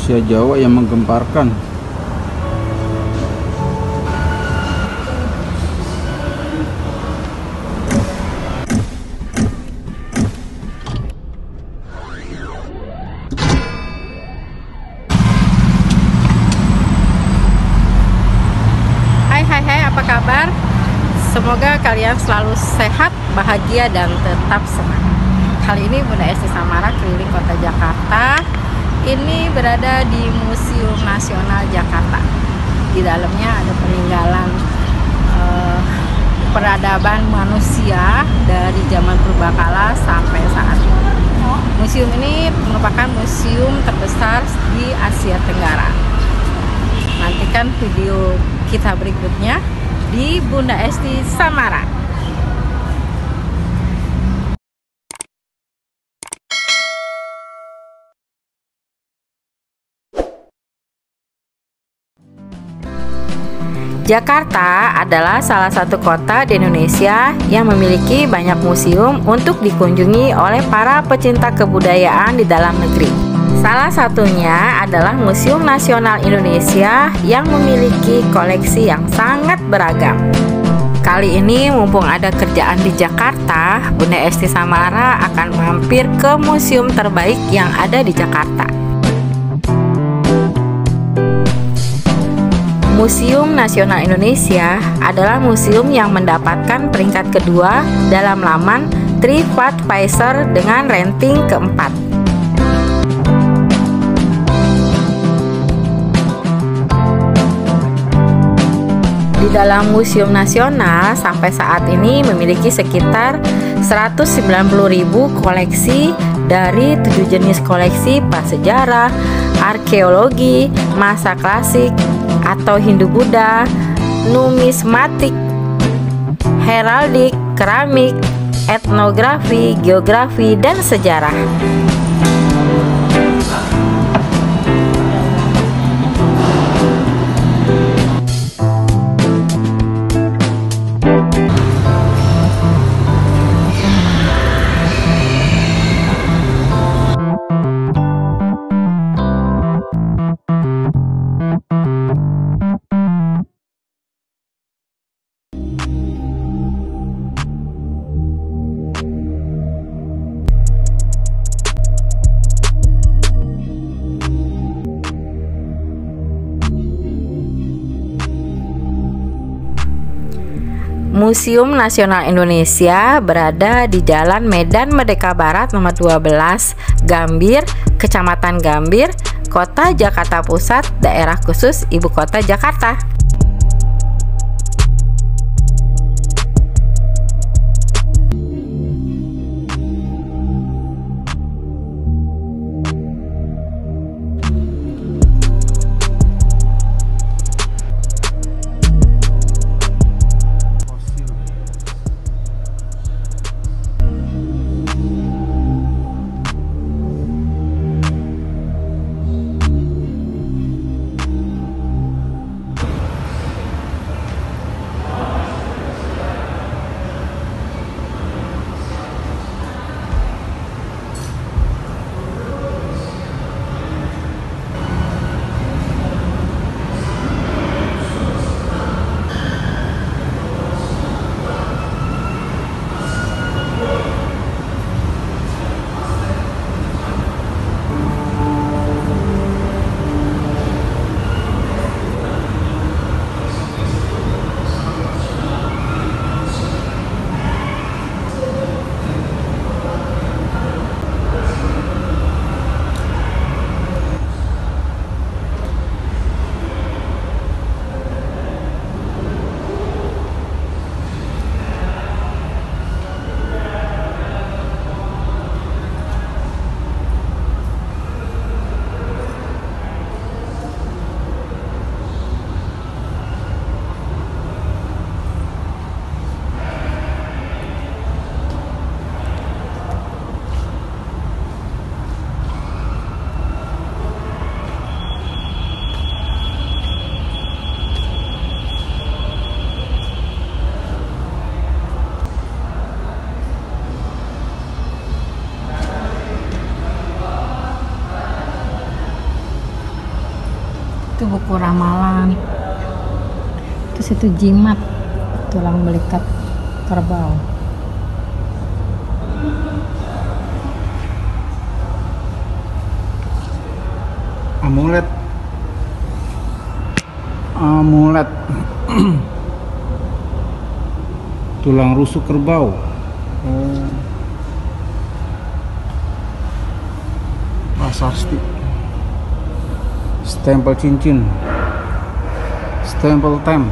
manusia Jawa yang menggemparkan. Hai, apa kabar? Semoga kalian selalu sehat, bahagia, dan tetap semangat. Kali ini Bunda Esti Samara keliling kota Jakarta. Ini berada di Museum Nasional Jakarta. Di dalamnya ada peninggalan peradaban manusia dari zaman purbakala sampai saat ini. Museum ini merupakan museum terbesar di Asia Tenggara. Nantikan video kita berikutnya di Bunda Esti Samara. Jakarta adalah salah satu kota di Indonesia yang memiliki banyak museum untuk dikunjungi oleh para pecinta kebudayaan di dalam negeri. Salah satunya adalah Museum Nasional Indonesia yang memiliki koleksi yang sangat beragam. Kali ini mumpung ada kerjaan di Jakarta, Bunda Esti Samara akan mampir ke museum terbaik yang ada di Jakarta. Museum Nasional Indonesia adalah museum yang mendapatkan peringkat kedua dalam laman TripAdvisor dengan ranking keempat. Di dalam Museum Nasional sampai saat ini memiliki sekitar 190.000 koleksi dari 7 jenis koleksi prasejarah, arkeologi, masa klasik atau Hindu-Buddha, numismatik, heraldik, keramik, etnografi, geografi, dan sejarah. Museum Nasional Indonesia berada di Jalan Medan Merdeka Barat nomor 12, Gambir, Kecamatan Gambir, Kota Jakarta Pusat, Daerah Khusus Ibu Kota Jakarta. Itu buku ramalan. Terus itu jimat, tulang belikat kerbau. Amulet. Amulet. Tulang rusuk kerbau. Prasasti. Stempel cincin. Stempel tem.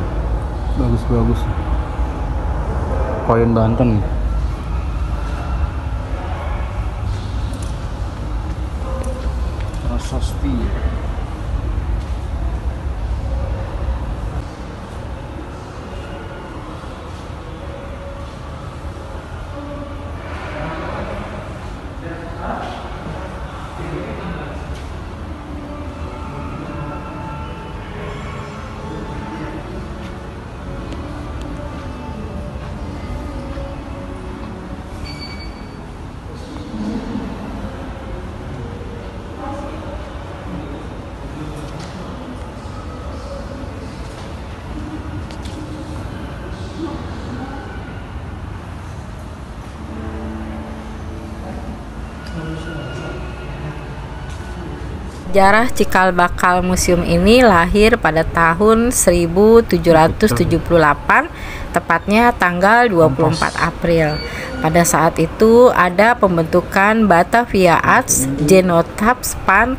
Bagus. Koin Banten. Prasasti. Sejarah Cikal Bakal museum ini lahir pada tahun 1778, tepatnya tanggal 24 April. Pada saat itu ada pembentukan Batavia Arts Genootschap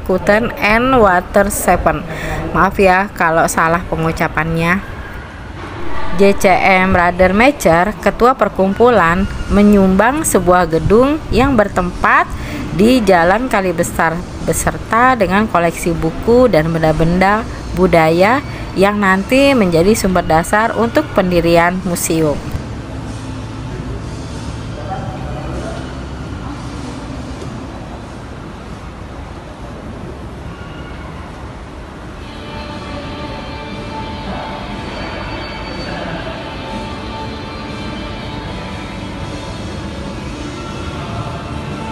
Kuten and Waterschepen. Maaf ya kalau salah pengucapannya. JCM Radermacher, ketua perkumpulan, menyumbang sebuah gedung yang bertempat di Jalan Kali Besar beserta dengan koleksi buku dan benda-benda budaya yang nanti menjadi sumber dasar untuk pendirian museum.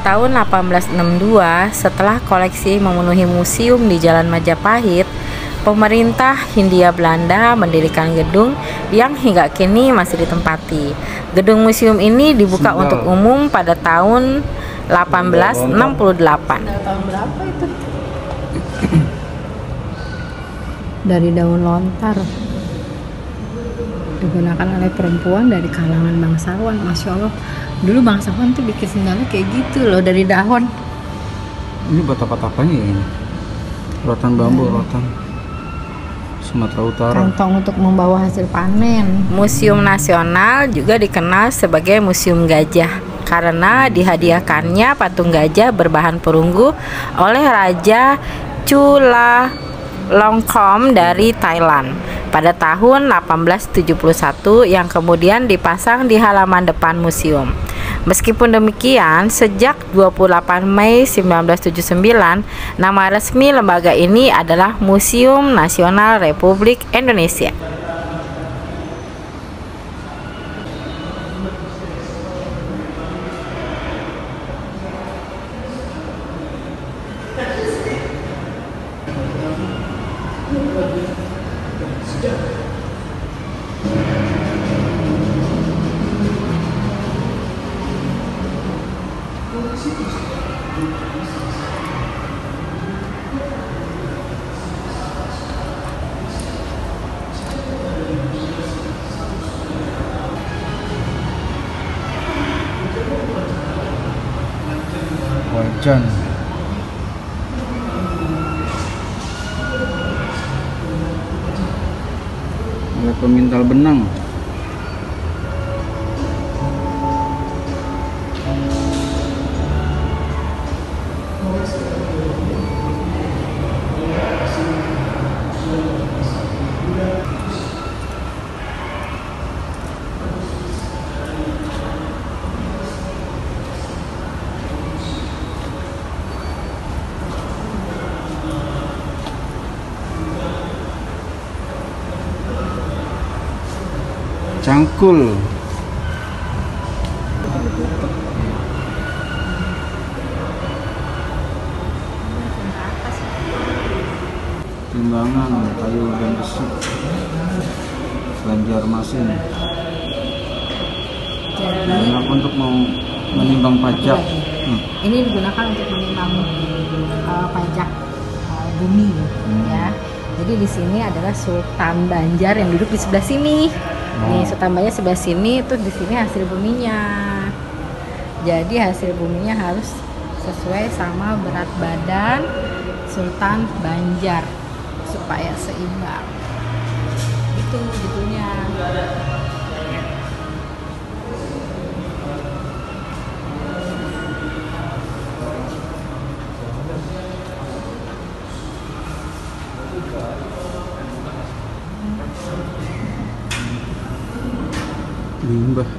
Tahun 1862, setelah koleksi memenuhi museum di Jalan Majapahit, pemerintah Hindia Belanda mendirikan gedung yang hingga kini masih ditempati. Gedung museum ini dibuka untuk umum pada tahun 1868. Tahun berapa itu? Dari daun lontar, digunakan oleh perempuan dari kalangan bangsawan. Masya Allah, dulu bangsawan tuh bikin sendalnya kayak gitu loh, dari daun. Ini buat apa-apanya ya ini? Rotan bambu, rotan Sumatera Utara. Kantong untuk membawa hasil panen. Museum Nasional juga dikenal sebagai Museum Gajah karena dihadiahkannya patung gajah berbahan perunggu oleh Raja Chulalongkorn dari Thailand pada tahun 1871 yang kemudian dipasang di halaman depan museum. Meskipun demikian, sejak 28 Mei 1979, nama resmi lembaga ini adalah Museum Nasional Republik Indonesia. Wajan. Ada pemintal benang. Cangkul. timbangan kayu dan besi, Banjarmasin. Jadi Untuk menimbang pajak. ini digunakan untuk menimbang pajak bumi ya. Jadi di sini adalah Sultan Banjar yang duduk di sebelah sini. Nih Sultan Banjar sebelah sini, tuh di sini hasil buminya. Jadi hasil buminya harus sesuai sama berat badan Sultan Banjar supaya seimbang. Itu gitunya. Limbah.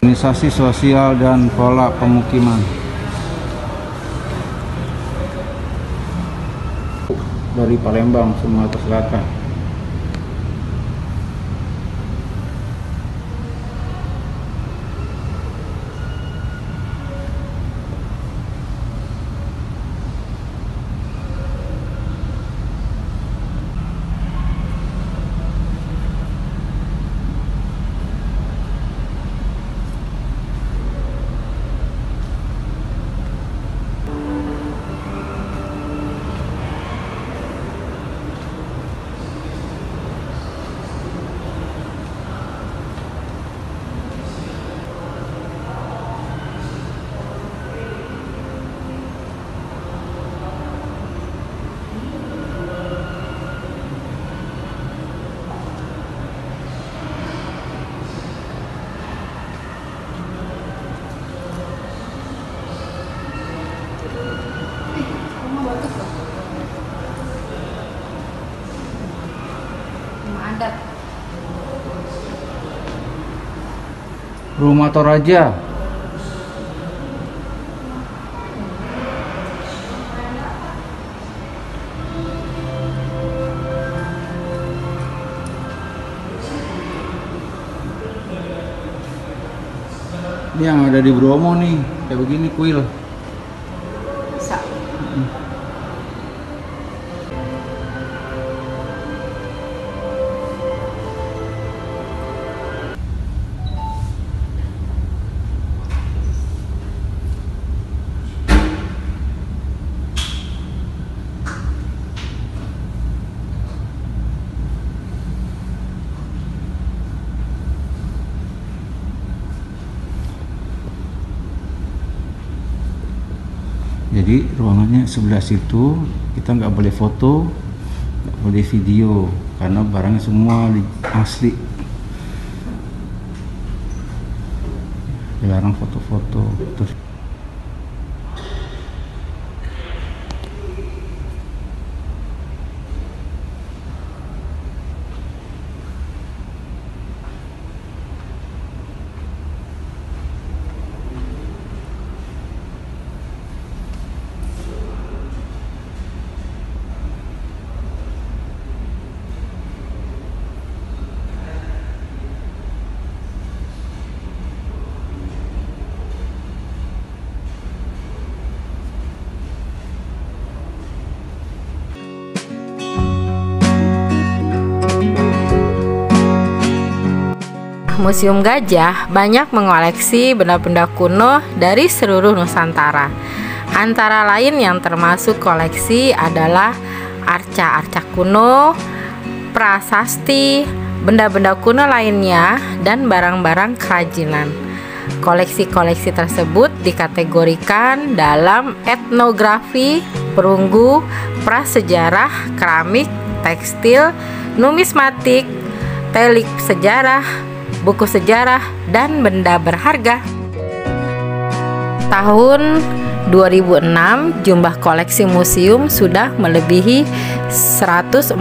Organisasi sosial dan pola pemukiman. Dari Palembang, Sumatera Selatan. Adat. Rumah Toraja. Ini yang ada di Bromo nih, kayak begini kuil. Bisa. Jadi ruangannya sebelah situ, kita nggak boleh foto, nggak boleh video, karena barangnya semua asli. Dilarang foto-foto. Terus Museum Gajah banyak mengoleksi benda-benda kuno dari seluruh Nusantara. Antara lain yang termasuk koleksi adalah arca-arca kuno, prasasti, benda-benda kuno lainnya, dan barang-barang kerajinan. Koleksi-koleksi tersebut dikategorikan dalam etnografi, perunggu, prasejarah, keramik, tekstil, numismatik, telik sejarah, buku sejarah, dan benda berharga. Tahun 2006, jumlah koleksi museum sudah melebihi 140.000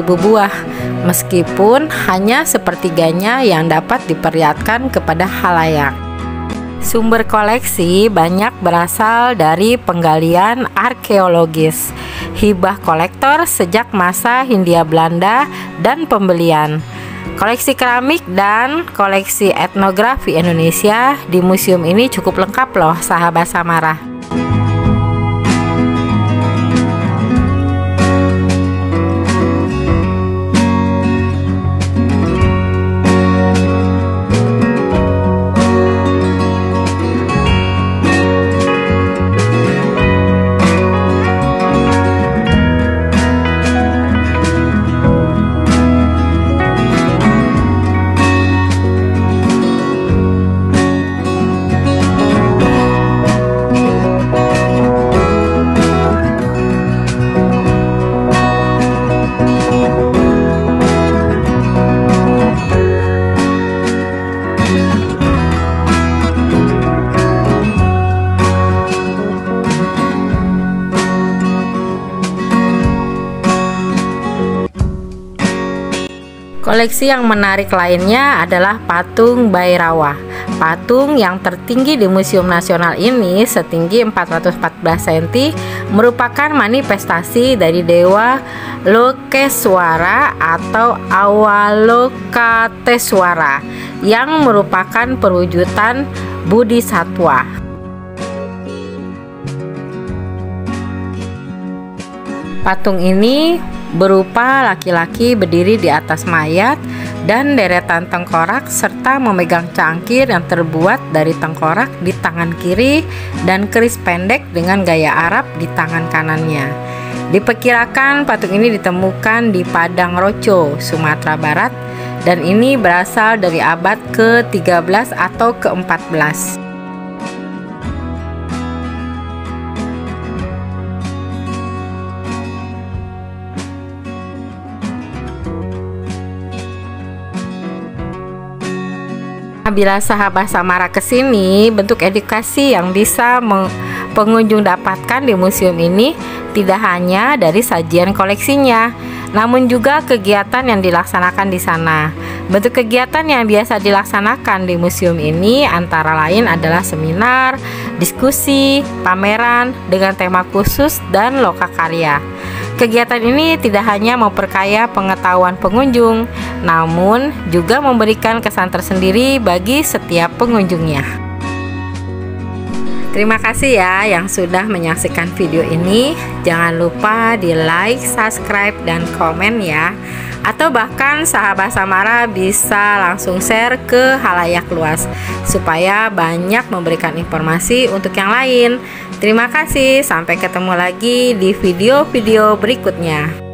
buah, meskipun hanya sepertiganya yang dapat diperlihatkan kepada khalayak. Sumber koleksi banyak berasal dari penggalian arkeologis, hibah kolektor sejak masa Hindia Belanda, dan pembelian. Koleksi keramik dan koleksi etnografi Indonesia di museum ini cukup lengkap loh, sahabat Samara. Koleksi yang menarik lainnya adalah patung Bhairava. Patung yang tertinggi di Museum Nasional ini setinggi 414 cm merupakan manifestasi dari dewa Lokeswara atau Avalokiteswara yang merupakan perwujudan Bodhisattva. Patung ini berupa laki-laki berdiri di atas mayat dan deretan tengkorak serta memegang cangkir yang terbuat dari tengkorak di tangan kiri dan keris pendek dengan gaya Arab di tangan kanannya. Diperkirakan patung ini ditemukan di Padang Roco, Sumatera Barat, dan ini berasal dari abad ke-13 atau ke-14. Bila sahabat Samara kesini, bentuk edukasi yang bisa pengunjung dapatkan di museum ini tidak hanya dari sajian koleksinya, namun juga kegiatan yang dilaksanakan di sana. Bentuk kegiatan yang biasa dilaksanakan di museum ini antara lain adalah seminar, diskusi, pameran dengan tema khusus, dan lokakarya. Kegiatan ini tidak hanya memperkaya pengetahuan pengunjung, namun juga memberikan kesan tersendiri bagi setiap pengunjungnya. Terima kasih ya yang sudah menyaksikan video ini. Jangan lupa di like, subscribe, dan komen ya. Atau bahkan sahabat Samara bisa langsung share ke khalayak luas supaya banyak memberikan informasi untuk yang lain. Terima kasih, sampai ketemu lagi di video-video berikutnya.